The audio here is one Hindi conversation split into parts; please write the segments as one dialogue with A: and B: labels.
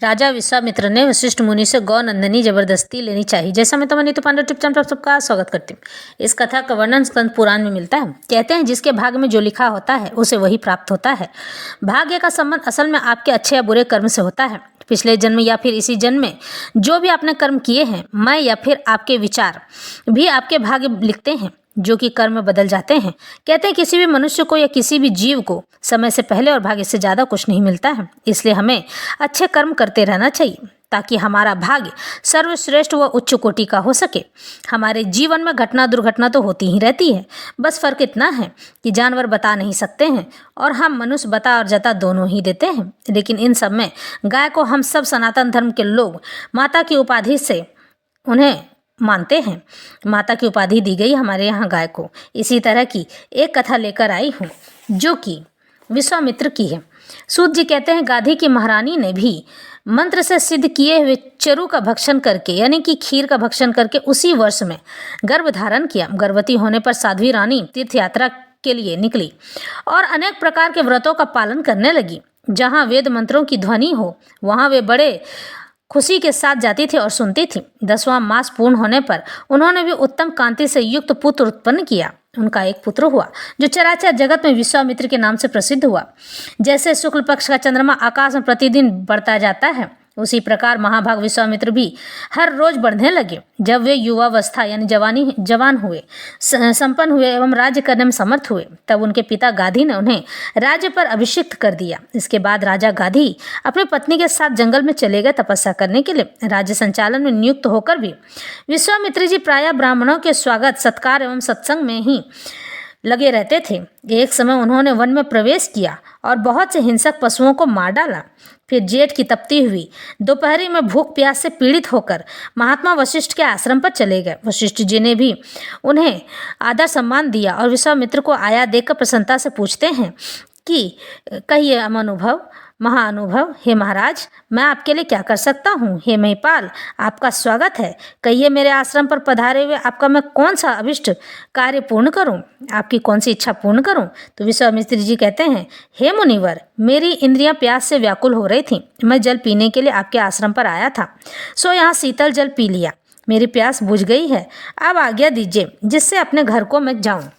A: राजा विश्वामित्र ने वशिष्ठ मुनि से गौ नंदनी जबरदस्ती लेनी चाहिए। जैसा मैं तुम्हारी तो पांडव टिप चैनल पर सबका स्वागत करती हूँ। इस कथा का वर्णन स्कंद पुराण में मिलता है। कहते हैं जिसके भाग्य में जो लिखा होता है उसे वही प्राप्त होता है। भाग्य का संबंध असल में आपके अच्छे या बुरे कर्म से होता है। पिछले जन्म या फिर इसी जन्म में जो भी आपने कर्म किए हैं, मैं या फिर आपके विचार भी आपके भाग्य लिखते हैं, जो कि कर्म में बदल जाते हैं। कहते हैं किसी भी मनुष्य को या किसी भी जीव को समय से पहले और भाग्य से ज़्यादा कुछ नहीं मिलता है। इसलिए हमें अच्छे कर्म करते रहना चाहिए ताकि हमारा भाग्य सर्वश्रेष्ठ व उच्च कोटि का हो सके। हमारे जीवन में घटना दुर्घटना तो होती ही रहती है, बस फर्क इतना है कि जानवर बता नहीं सकते हैं और हम मनुष्य बता और जता दोनों ही देते हैं। लेकिन इन सब में गाय को हम सब सनातन धर्म के लोग माता की उपाधि से उन्हें मानते हैं। माता की उपाधि दी गई हमारे यहाँ गाय को। इसी तरह की एक कथा लेकर आई हूँ जो कि विश्वामित्र की है। सूत जी कहते हैं गाधी की महारानी ने भी मंत्र से सिद्ध किए हुए चरु का भक्षण करके, यानी कि खीर का भक्षण करके उसी वर्ष में गर्भ धारण किया। गर्भवती होने पर साध्वी रानी तीर्थ यात्रा के लिए निकली और अनेक प्रकार के व्रतों का पालन करने लगी। जहाँ वेद मंत्रों की ध्वनि हो वहाँ वे बड़े खुशी के साथ जाती थी और सुनती थी। 10वां मास पूर्ण होने पर उन्होंने भी उत्तम कांति से युक्त पुत्र उत्पन्न किया। उनका एक पुत्र हुआ जो चराचर जगत में विश्वामित्र के नाम से प्रसिद्ध हुआ। जैसे शुक्ल पक्ष का चंद्रमा आकाश में प्रतिदिन बढ़ता जाता है, उसी प्रकार महाभाग विश्वामित्र भी हर रोज बढ़ने लगे। जब वे युवावस्था यानी जवान हुए, संपन्न हुए एवं राज्य करने में समर्थ हुए, तब उनके पिता गाधी ने उन्हें राज्य पर अभिषिक्त कर दिया। इसके बाद राजा गाधी अपनी पत्नी के साथ जंगल में चले गए तपस्या करने के लिए। राज्य संचालन में नियुक्त होकर भी विश्वामित्र जी प्रायः ब्राह्मणों के स्वागत सत्कार एवं सत्संग में ही लगे रहते थे। एक समय उन्होंने वन में प्रवेश किया और बहुत से हिंसक पशुओं को मार डाला। फिर जेठ की तपती हुई दोपहरी में भूख प्यास से पीड़ित होकर महात्मा वशिष्ठ के आश्रम पर चले गए। वशिष्ठ जी ने भी उन्हें आदर सम्मान दिया और विश्वामित्र को आया देखकर प्रसन्नता से पूछते हैं कि कहिए अनुभव महाअनुभव, हे महाराज मैं आपके लिए क्या कर सकता हूँ। हे महिपाल आपका स्वागत है, कहिए मेरे आश्रम पर पधारे हुए आपका मैं कौन सा अभिष्ट कार्य पूर्ण करूँ, आपकी कौन सी इच्छा पूर्ण करूँ। तो विश्वामित्र जी कहते हैं हे मुनिवर, मेरी इंद्रियां प्यास से व्याकुल हो रही थी। मैं जल पीने के लिए आपके आश्रम पर आया था, सो यहाँ शीतल जल पी लिया। मेरी प्यास बुझ गई है, अब आज्ञा दीजिए जिससे अपने घर को मैं जाऊँ।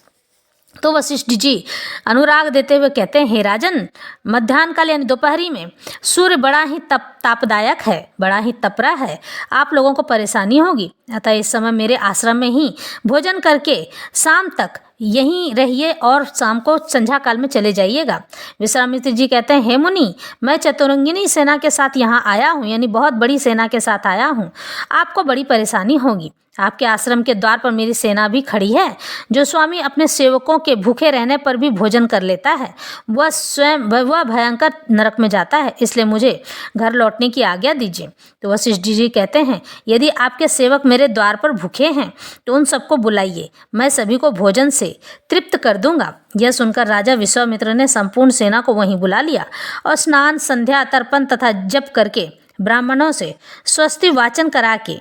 A: तो वशिष्ठ जी अनुराग देते हुए कहते हैं हे राजन, मध्याह्न काल यानी दोपहरी में सूर्य बड़ा ही तापदायक है, बड़ा ही तपरा है, आप लोगों को परेशानी होगी। अतः इस समय मेरे आश्रम में ही भोजन करके शाम तक यहीं रहिए और शाम को संध्या काल में चले जाइएगा। विश्वामित्र जी कहते हैं हे मुनि, मैं चतुरंगिनी सेना के साथ यहाँ आया हूँ, यानी बहुत बड़ी सेना के साथ आया हूँ, आपको बड़ी परेशानी होगी। आपके आश्रम के द्वार पर मेरी सेना भी खड़ी है। जो स्वामी अपने सेवकों के भूखे रहने पर भी भोजन कर लेता है वह स्वयं भयंकर नरक में जाता है, इसलिए मुझे घर लौटने की आज्ञा दीजिए। तो वशिष्ठ जी कहते हैं यदि आपके सेवक मेरे द्वार पर भूखे हैं तो उन सबको बुलाइए, मैं सभी को भोजन से तृप्त कर दूंगा। यह सुनकर राजा विश्वामित्र ने संपूर्ण सेना को वहीं बुला लिया और स्नान संध्या तर्पण तथा जप करके ब्राह्मणों से स्वस्ति वाचन करा के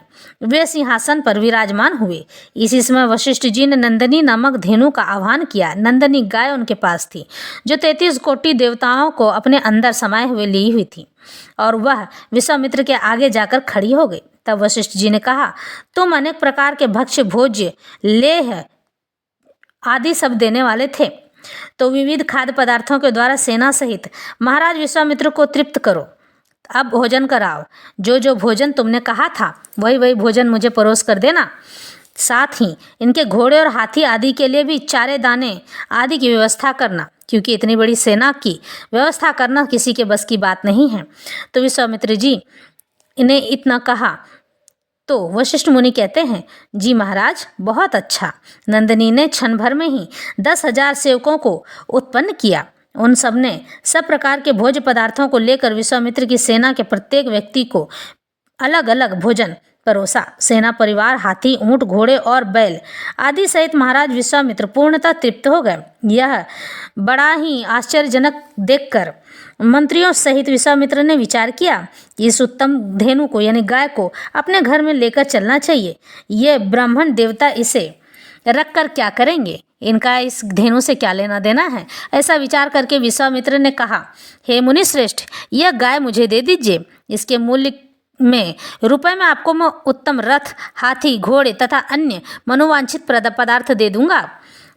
A: वे सिंहासन पर विराजमान हुए। इसी समय वशिष्ठ जी ने नंदनी नामक धेनु का आह्वान किया। नंदनी गाय उनके पास थी जो 33 कोटि देवताओं को अपने अंदर समाये हुए ली हुई थी और वह विश्वामित्र के आगे जाकर खड़ी हो गई। तब वशिष्ठ जी ने कहा तुम अनेक प्रकार के भक्ष्य भोज्य लेह आदि सब देने वाले थे, तो विविध खाद्य पदार्थों के द्वारा सेना सहित महाराज विश्वामित्र को तृप्त करो। अब भोजन कराओ, जो जो भोजन तुमने कहा था वही वही भोजन मुझे परोस कर देना। साथ ही इनके घोड़े और हाथी आदि के लिए भी चारे दाने आदि की व्यवस्था करना, क्योंकि इतनी बड़ी सेना की व्यवस्था करना किसी के बस की बात नहीं है। तो विश्वामित्र जी इन्हें इतना कहा तो वशिष्ठ मुनि कहते हैं जी महाराज बहुत अच्छा। नंदिनी ने क्षण भर में ही 10,000 सेवकों को उत्पन्न किया। उन सब ने सब प्रकार के भोज्य पदार्थों को लेकर विश्वामित्र की सेना के प्रत्येक व्यक्ति को अलग अलग भोजन परोसा। सेना परिवार हाथी ऊंट घोड़े और बैल आदि सहित महाराज विश्वामित्र पूर्णतः तृप्त हो गए। यह बड़ा ही आश्चर्यजनक देखकर मंत्रियों सहित विश्वामित्र ने विचार किया कि इस उत्तम धेनु को यानी गाय को अपने घर में लेकर चलना चाहिए। ये ब्राह्मण देवता इसे रख कर क्या करेंगे, इनका इस धेनु से क्या लेना देना है। ऐसा विचार करके विश्वामित्र ने कहा हे मुनि श्रेष्ठ, यह गाय मुझे दे दीजिए, इसके मूल्य में रुपए में आपको मैं उत्तम रथ, हाथी, घोड़े तथा अन्य मनोवांछित पदार्थ दे दूंगा।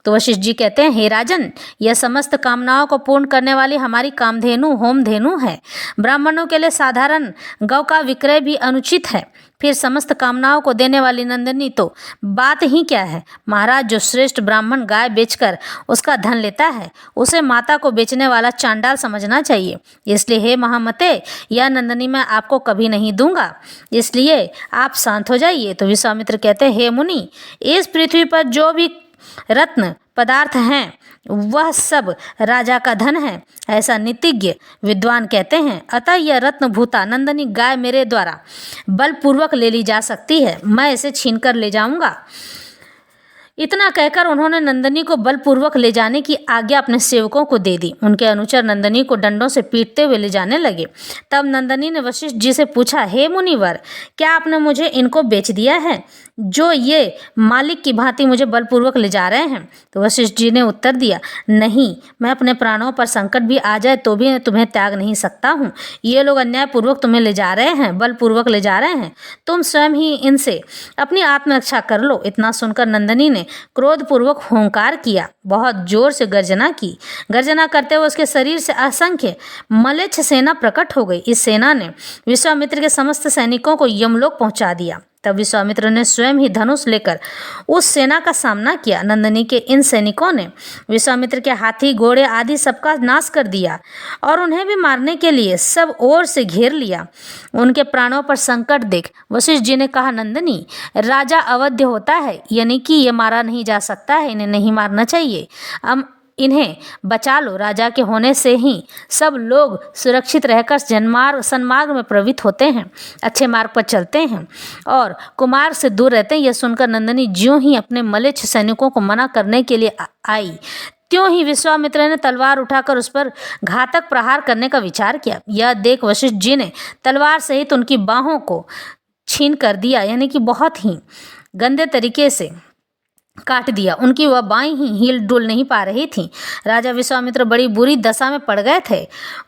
A: तो वशिष्ठ जी कहते हैं, हे राजन, यह समस्त कामनाओं को पूर्ण करने वाली हमारी कामधेनु होमधेनु है। ब्राह्मणों के लिए साधारण गौ का विक्रय भी अनुचित है, फिर समस्त कामनाओं को देने वाली नंदिनी तो बात ही क्या है। महाराज, जो श्रेष्ठ ब्राह्मण गाय बेचकर उसका धन लेता है, उसे माता को बेचने वाला चांडाल समझना चाहिए। इसलिए हे महामते, यह नंदिनी मैं आपको कभी नहीं दूंगा, इसलिए आप शांत हो जाइए। तो विश्वामित्र कहते हैं, हे मुनि, इस पृथ्वी पर जो भी रत्न पदार्थ हैं वह सब राजा का धन है, ऐसा नीतिज्ञ विद्वान कहते हैं। अतः यह रत्नभूता नंदिनी गाय मेरे द्वारा बलपूर्वक ले ली जा सकती है, मैं इसे छीन कर ले जाऊंगा। इतना कहकर उन्होंने नंदिनी को बलपूर्वक ले जाने की आज्ञा अपने सेवकों को दे दी। उनके अनुचर नंदिनी को डंडों से पीटते हुए ले जाने लगे। तब नंदिनी ने वशिष्ठ जी से पूछा, हे मुनिवर, क्या आपने मुझे इनको बेच दिया है, जो ये मालिक की भांति मुझे बलपूर्वक ले जा रहे हैं? तो वशिष्ठ जी ने उत्तर दिया, नहीं, मैं अपने प्राणों पर संकट भी आ जाए तो भी तुम्हें त्याग नहीं सकता हूँ। ये लोग अन्यायपूर्वक तुम्हें ले जा रहे हैं, बलपूर्वक ले जा रहे हैं, तुम स्वयं ही इनसे अपनी आत्मरक्षा कर लो। इतना सुनकर नंदिनी ने क्रोधपूर्वक हुंकार किया, बहुत जोर से गर्जना की। गर्जना करते हुए उसके शरीर से असंख्य मलेच्छ सेना प्रकट हो गई। इस सेना ने विश्वामित्र के समस्त सैनिकों को यमलोक पहुंचा दिया। तब विश्वामित्र ने स्वयं ही धनुष लेकर उस सेना का सामना किया। नंदिनी के इन सैनिकों ने विश्वामित्र के हाथी, घोड़े आदि सबका नाश कर दिया और उन्हें भी मारने के लिए सब ओर से घेर लिया। उनके प्राणों पर संकट देख वशिष्ठ जी ने कहा, नंदिनी, राजा अवध्य होता है, यानी कि ये मारा नहीं जा सकता है, इन्हें नहीं मारना चाहिए। अब इन्हें बचा लो। राजा के होने से ही सब लोग सुरक्षित रहकर सन्मार्ग में प्रवृत्त होते हैं, अच्छे मार्ग पर चलते हैं और कुमार्ग से दूर रहते हैं। यह सुनकर नंदिनी ज्यों ही अपने मलेच्छ सैनिकों को मना करने के लिए आई, त्यों ही विश्वामित्र ने तलवार उठाकर उस पर घातक प्रहार करने का विचार किया। यह देख वशिष्ठ जी ने तलवार सहित उनकी बाहों को छीन कर दिया, यानी कि बहुत ही गंदे तरीके से काट दिया। उनकी वह बाएं ही हिल डुल नहीं पा रही थी। राजा विश्वामित्र बड़ी बुरी दशा में पड़ गए थे।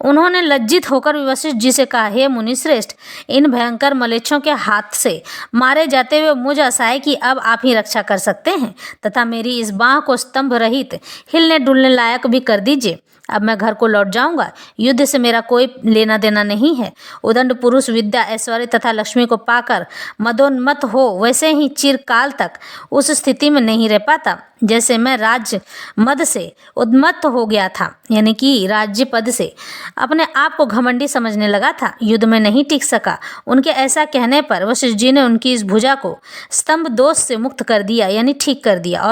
A: उन्होंने लज्जित होकर वशिष्ठ जी से कहा, हे मुनिश्रेष्ठ, इन भयंकर मलेच्छों के हाथ से मारे जाते हुए मुझ असहाय की अब आप ही रक्षा कर सकते हैं तथा मेरी इस बाह को स्तंभ रहित हिलने डुलने लायक भी कर दीजिए। अब मैं घर को लौट जाऊंगा। युद्ध से मेरा कोई लेना देना नहीं है। उदंड पुरुष विद्या, ऐश्वर्य तथा लक्ष्मी को पाकर मदोन्मत्त हो, वैसे ही चिरकाल तक उस स्थिति में नहीं रह पाता जैसे मैं राज्य मद से उन्मत्त हो गया था, यानी कि राज्य पद से अपने आप को घमंडी समझने लगा था। युद्ध में नहीं टिक सका। उनके ऐसा कहने पर वशिष्ठ जी ने उनकी इस भुजा को स्तंभ दोष से मुक्त कर दिया, यानी ठीक कर दिया।